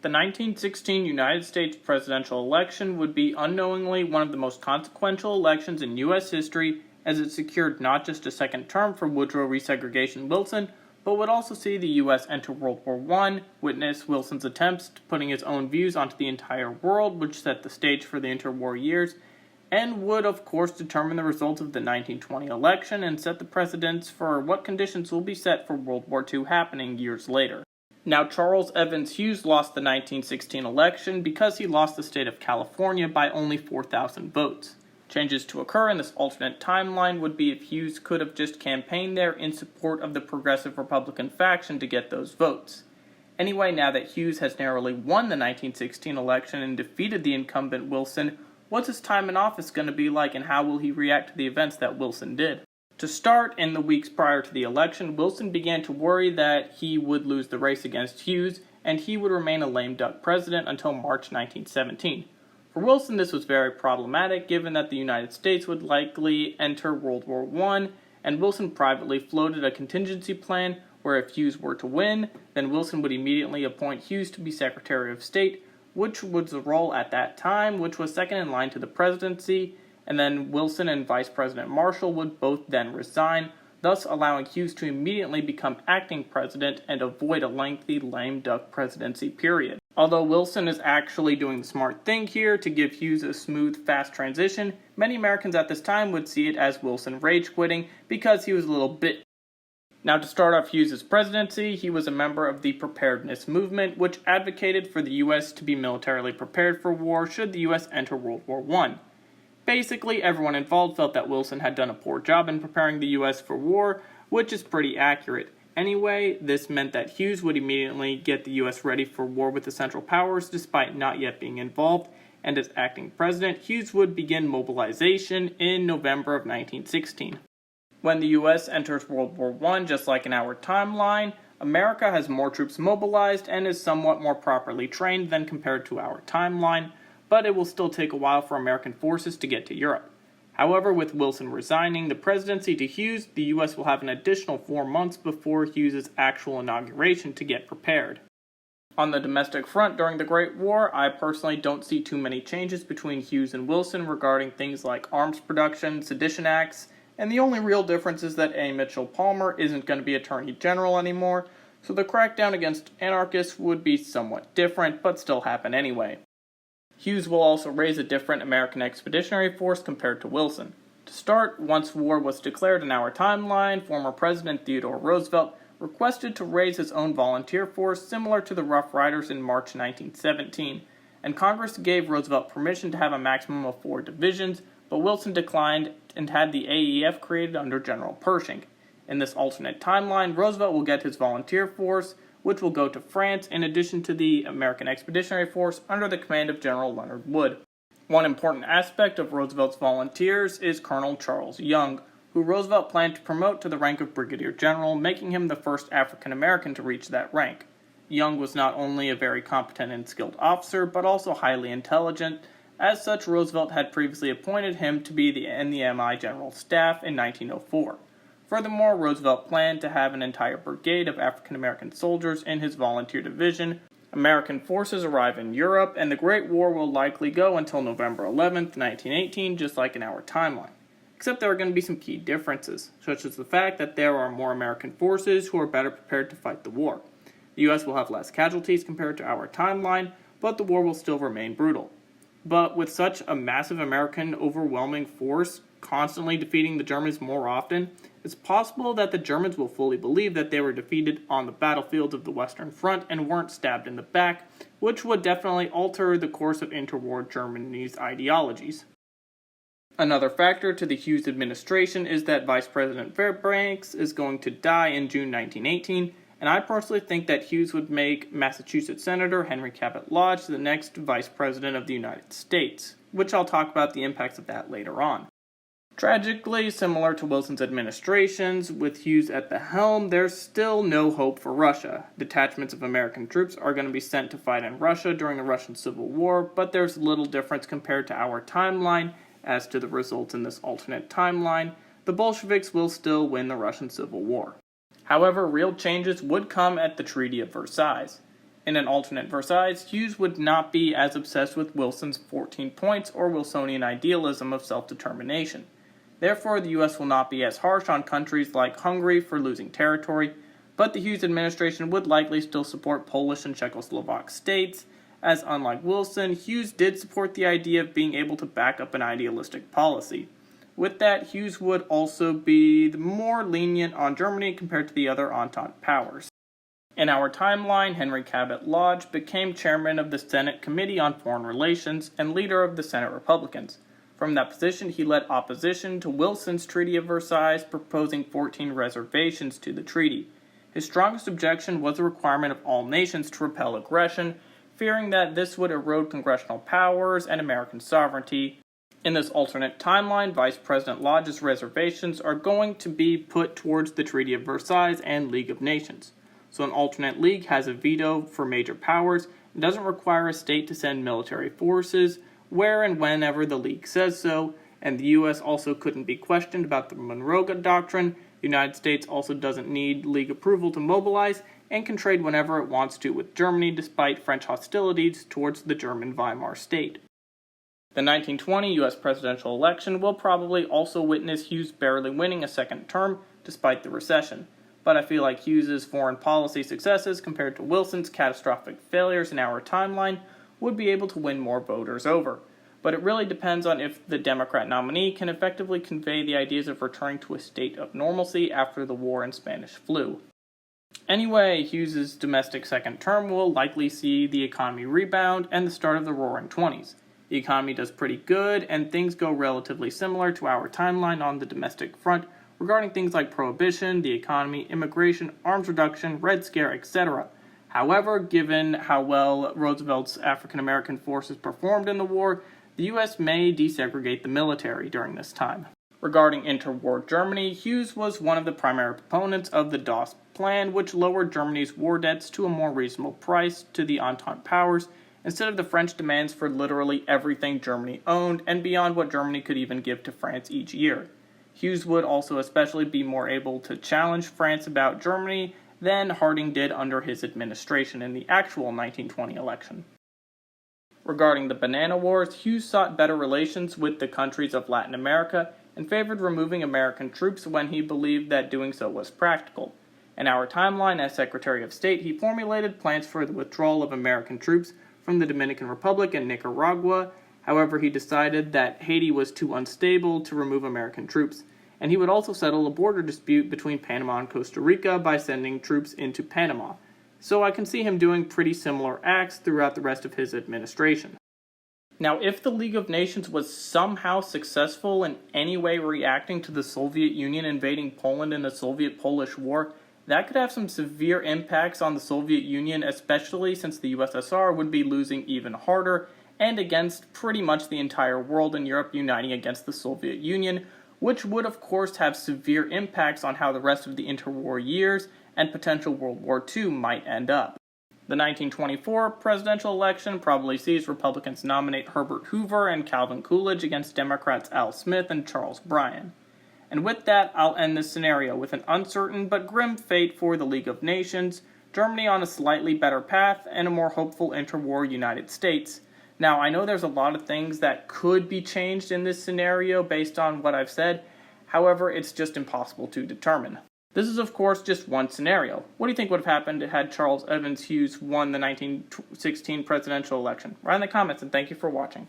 The 1916 United States presidential election would be unknowingly one of the most consequential elections in U.S. history, as it secured not just a second term for Woodrow resegregation Wilson, but would also see the U.S. enter World War I, witness Wilson's attempts to putting his own views onto the entire world, which set the stage for the interwar years, and would of course determine the results of the 1920 election and set the precedents for what conditions will be set for World War II happening years later. Now, Charles Evans Hughes lost the 1916 election because he lost the state of California by only 4,000 votes. Changes to occur in this alternate timeline would be if Hughes could have just campaigned there in support of the progressive Republican faction to get those votes. Anyway, now that Hughes has narrowly won the 1916 election and defeated the incumbent Wilson, what's his time in office going to be like, and how will he react to the events that Wilson did? To start, in the weeks prior to the election, Wilson began to worry that he would lose the race against Hughes, and he would remain a lame duck president until March 1917. For Wilson, this was very problematic, given that the United States would likely enter World War I, and Wilson privately floated a contingency plan where if Hughes were to win, then Wilson would immediately appoint Hughes to be Secretary of State, which was the role at that time, which was second in line to the presidency, and then Wilson and Vice President Marshall would both then resign, thus allowing Hughes to immediately become acting president and avoid a lengthy lame duck presidency period. Although Wilson is actually doing the smart thing here to give Hughes a smooth, fast transition, many Americans at this time would see it as Wilson rage quitting because he was a little bit. Now, to start off Hughes' presidency, he was a member of the preparedness movement, which advocated for the U.S. to be militarily prepared for war should the U.S. enter World War I. Basically, everyone involved felt that Wilson had done a poor job in preparing the U.S. for war, which is pretty accurate. Anyway, this meant that Hughes would immediately get the U.S. ready for war with the Central Powers despite not yet being involved, and as acting president, Hughes would begin mobilization in November of 1916. When the U.S. enters World War I, just like in our timeline, America has more troops mobilized and is somewhat more properly trained than compared to our timeline, but it will still take a while for American forces to get to Europe. However, with Wilson resigning the presidency to Hughes, the U.S. will have an additional 4 months before Hughes' actual inauguration to get prepared. On the domestic front during the Great War, I personally don't see too many changes between Hughes and Wilson regarding things like arms production, sedition acts, and the only real difference is that A. Mitchell Palmer isn't going to be Attorney General anymore, so the crackdown against anarchists would be somewhat different, but still happen anyway. Hughes will also raise a different American Expeditionary Force compared to Wilson. To start, once war was declared in our timeline, former President Theodore Roosevelt requested to raise his own volunteer force similar to the Rough Riders in March 1917, and Congress gave Roosevelt permission to have a maximum of 4 divisions, but Wilson declined and had the AEF created under General Pershing. In this alternate timeline, Roosevelt will get his volunteer force, which will go to France in addition to the American Expeditionary Force under the command of General Leonard Wood. One important aspect of Roosevelt's volunteers is Colonel Charles Young, who Roosevelt planned to promote to the rank of Brigadier General, making him the first African American to reach that rank. Young was not only a very competent and skilled officer, but also highly intelligent. As such, Roosevelt had previously appointed him to be in the MI General Staff in 1904. Furthermore, Roosevelt planned to have an entire brigade of African American soldiers in his volunteer division. American forces arrive in Europe, and the Great War will likely go until November 11th, 1918, just like in our timeline. Except there are going to be some key differences, such as the fact that there are more American forces who are better prepared to fight the war. The U.S. will have less casualties compared to our timeline, but the war will still remain brutal. But with such a massive American overwhelming force constantly defeating the Germans more often, it's possible that the Germans will fully believe that they were defeated on the battlefields of the Western Front and weren't stabbed in the back, which would definitely alter the course of interwar Germany's ideologies. Another factor to the Hughes administration is that Vice President Fairbanks is going to die in June 1918, and I personally think that Hughes would make Massachusetts Senator Henry Cabot Lodge the next Vice President of the United States, which I'll talk about the impacts of that later on. Tragically, similar to Wilson's administrations, with Hughes at the helm, there's still no hope for Russia. Detachments of American troops are going to be sent to fight in Russia during the Russian Civil War, but there's little difference compared to our timeline as to the results in this alternate timeline. The Bolsheviks will still win the Russian Civil War. However, real changes would come at the Treaty of Versailles. In an alternate Versailles, Hughes would not be as obsessed with Wilson's 14 points or Wilsonian idealism of self-determination. Therefore, the U.S. will not be as harsh on countries like Hungary for losing territory, but the Hughes administration would likely still support Polish and Czechoslovak states, as unlike Wilson, Hughes did support the idea of being able to back up an idealistic policy. With that, Hughes would also be more lenient on Germany compared to the other Entente powers. In our timeline, Henry Cabot Lodge became chairman of the Senate Committee on Foreign Relations and leader of the Senate Republicans. From that position, he led opposition to Wilson's Treaty of Versailles, proposing 14 reservations to the treaty. His strongest objection was the requirement of all nations to repel aggression, fearing that this would erode congressional powers and American sovereignty. In this alternate timeline, Vice President Lodge's reservations are going to be put towards the Treaty of Versailles and League of Nations. So an alternate league has a veto for major powers and doesn't require a state to send military forces where and whenever the league says so, and the U.S. also couldn't be questioned about the Monroe Doctrine. The United States also doesn't need league approval to mobilize and can trade whenever it wants to with Germany despite French hostilities towards the German Weimar state. The 1920 U.S. presidential election will probably also witness Hughes barely winning a second term despite the recession, but I feel like Hughes' foreign policy successes compared to Wilson's catastrophic failures in our timeline would be able to win more voters over. But it really depends on if the Democrat nominee can effectively convey the ideas of returning to a state of normalcy after the war and Spanish flu. Anyway, Hughes' domestic second term will likely see the economy rebound and the start of the Roaring '20s. The economy does pretty good, and things go relatively similar to our timeline on the domestic front regarding things like prohibition, the economy, immigration, arms reduction, Red Scare, etc. However, given how well Roosevelt's African-American forces performed in the war, the U.S. may desegregate the military during this time. Regarding interwar Germany, Hughes was one of the primary proponents of the DOS plan, which lowered Germany's war debts to a more reasonable price to the Entente powers, instead of the French demands for literally everything Germany owned and beyond what Germany could even give to France each year. Hughes would also especially be more able to challenge France about Germany than Harding did under his administration in the actual 1920 election. Regarding the Banana Wars, Hughes sought better relations with the countries of Latin America and favored removing American troops when he believed that doing so was practical. In our timeline as Secretary of State, he formulated plans for the withdrawal of American troops from the Dominican Republic and Nicaragua. However, he decided that Haiti was too unstable to remove American troops, and he would also settle a border dispute between Panama and Costa Rica by sending troops into Panama. So I can see him doing pretty similar acts throughout the rest of his administration. Now, if the League of Nations was somehow successful in any way reacting to the Soviet Union invading Poland in the Soviet-Polish War, that could have some severe impacts on the Soviet Union, especially since the USSR would be losing even harder, and against pretty much the entire world and Europe uniting against the Soviet Union, which would of course have severe impacts on how the rest of the interwar years and potential World War II might end up. The 1924 presidential election probably sees Republicans nominate Herbert Hoover and Calvin Coolidge against Democrats Al Smith and Charles Bryan. And with that, I'll end this scenario with an uncertain but grim fate for the League of Nations, Germany on a slightly better path, and a more hopeful interwar United States. Now, I know there's a lot of things that could be changed in this scenario based on what I've said. However, it's just impossible to determine. This is, of course, just one scenario. What do you think would have happened had Charles Evans Hughes won the 1916 presidential election? Write in the comments, and thank you for watching.